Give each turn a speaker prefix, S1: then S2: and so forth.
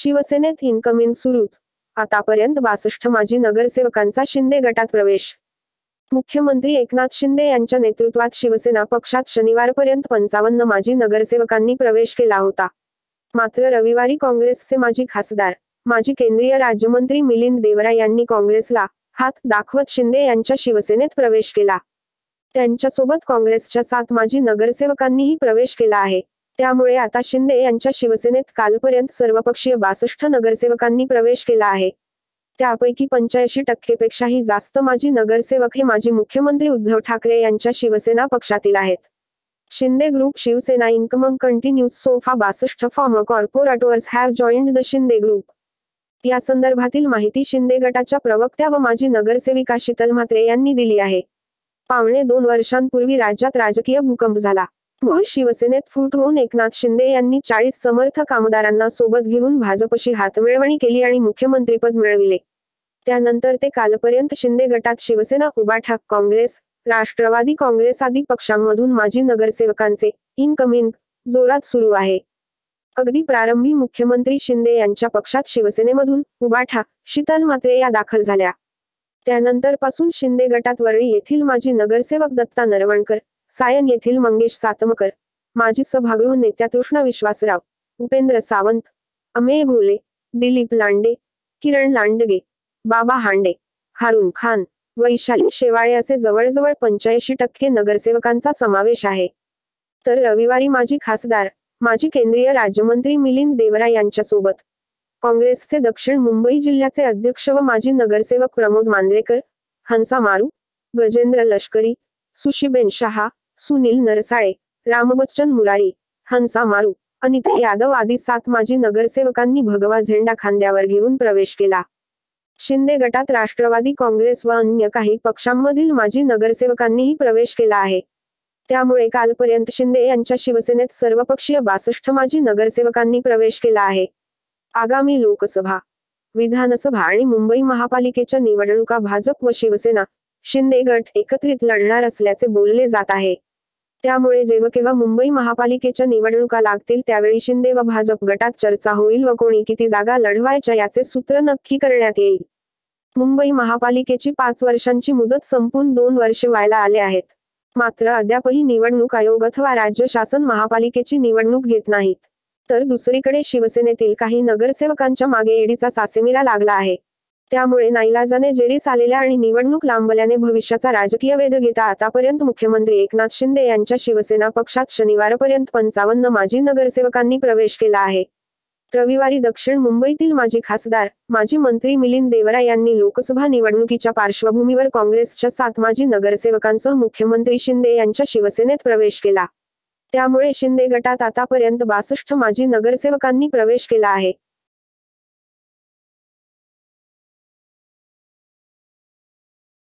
S1: शिवसेनेत इनकमिंग सुरूच. आतापर्यंत 62 माजी नगरसेवकांचा शिंदे गटात प्रवेश. मुख्यमंत्री एकनाथ शिंदे यांच्या नेतृत्वात शिवसेना पक्षात शनिवारपर्यंत 55 माजी नगरसेवकांनी प्रवेश केला होता. मात्र रविवारी काँग्रेसचे माजी खासदार, माजी केंद्रीय राज्यमंत्री मिलिंद देवरा यांनी काँग्रेसला हात दाखवत शिंदे यांच्या शिवसेनेत प्रवेश केला. त्यांच्यासोबत काँग्रेसच्या 7 माजी नगरसेवकांनीही प्रवेश केला आहे. त्यामुळे आता शिंदे यांच्या शिवसेनेत कालपर्यंत सर्वपक्षीय 62 नगरसेवकांनी प्रवेश केला आहे. त्यापैकी 85% पेक्षाही जास्त माजी नगरसेवक हे माजी मुख्यमंत्री उद्धव ठाकरे यांच्या शिवसेना पक्षातील आहेत. Shinde group Shiv Sena incoming continues so far 62 former corporators have joined the Shinde group. या संदर्भातील माहिती शिंदे गटाच्या प्रवक्त्या व माजी नगरसेविका शीतल म्हात्रे यांनी दिली आहे. पावणे 2 वर्षांपूर्वी राज्यात राजकीय भूकंप झाला. मूळ शिवसेनेत फूट होऊन एकनाथ शिंदे यांनी 40 समर्थक आमदारांना सोबत घेऊन भाजपशी हातमिळवणी केली आणि मुख्यमंत्रीपद मिळविले. त्यानंतर ते कालपर्यंत शिंदे गटात शिवसेना, उभाठा, काँग्रेस, राष्ट्रवादी काँग्रेस आदी पक्षांमधून माजी नगरसेवकांचे इनकमिंग जोरात सुरू आहे. अगदी प्रारंभी मुख्यमंत्री शिंदे यांच्या पक्षात शिवसेनेमधून उभाठा, शीतल म्हात्रे या दाखल झाल्या. त्यानंतर पासून शिंदे गटात वरळी येथील माजी नगरसेवक दत्ता नरवणकर, सायन येथील मंगेश सातमकर, माजी सभागृह नेत्या कृष्णा विश्वासराव, उपेंद्र सावंत, अमेय घोले, दिलीप लांडे, किरण लांडगे, बाबा हांडे, हारून खान, वैशाली शेवाळे असे जवळजवळ 85% नगरसेवकांचा समावेश आहे. तर रविवारी माजी खासदार, माजी केंद्रीय राज्यमंत्री मिलिंद देवरा यांच्यासोबत काँग्रेसचे दक्षिण मुंबई जिल्ह्याचे अध्यक्ष व माजी नगरसेवक प्रमोद मांद्रेकर, हंसा मारू, गजेंद्र लष्करी, सुशीबेन शहा, सुनील नरसाळे, रामबच्चन मुरारी, हंसा मारू, अनिता यादव आदी 7 माजी नगरसेवकांनी भगवा झेंडा खांद्यावर घेऊन प्रवेश केला. शिंदे गटात राष्ट्रवादी काँग्रेस व अन्य काही पक्षांमधील माजी नगरसेवकांनीही प्रवेश केला आहे. त्यामुळे कालपर्यंत शिंदे यांच्या शिवसेनेत सर्वपक्षीय 62 माजी नगरसेवकांनी प्रवेश केला आहे. आगामी लोकसभा, विधानसभा आणि मुंबई महापालिकेच्या निवडणुका भाजप व शिवसेना, शिंदे गट एकत्रित लढणार असल्याचे बोलले जात आहे. त्यामुळे जेव्हा केव्हा मुंबई महापालिकेच्या निवडणुका लागतील त्यावेळी शिंदे व भाजप गटात चर्चा होईल व कोणी किती जागा लढवायच्या याचे सूत्र नक्की करण्यात येईल. मुंबई महापालिकेची 5 वर्षांची मुदत संपून 2 वर्षे व्हायला आले आहेत. मात्र अद्यापही निवडणूक आयोग अथवा राज्य शासन महापालिकेची निवडणूक घेत नाहीत. तर दुसरीकडे शिवसेनेतील काही नगरसेवकांच्या मागे ईडीचा सासेमिरा लागला आहे. त्यामुळे नाईलाजाने जेरीस आलेल्या आणि निवडणूक लांबल्याने भविष्याचा राजकीय वेध घेता आतापर्यंत मुख्यमंत्री एकनाथ शिंदे यांच्या शिवसेना पक्षात शनिवारपर्यंत 55 माजी नगरसेवकांनी प्रवेश केला आहे. रविवारी दक्षिण मुंबईतील माजी खासदार, माजी मंत्री मिलिंद देवरा यांनी लोकसभा निवडणुकीच्या पार्श्वभूमीवर काँग्रेसच्या 7 माजी नगरसेवकांसह मुख्यमंत्री शिंदे यांच्या शिवसेनेत प्रवेश केला. त्यामुळे शिंदे गटात आतापर्यंत 62 माजी नगरसेवकांनी प्रवेश केला आहे.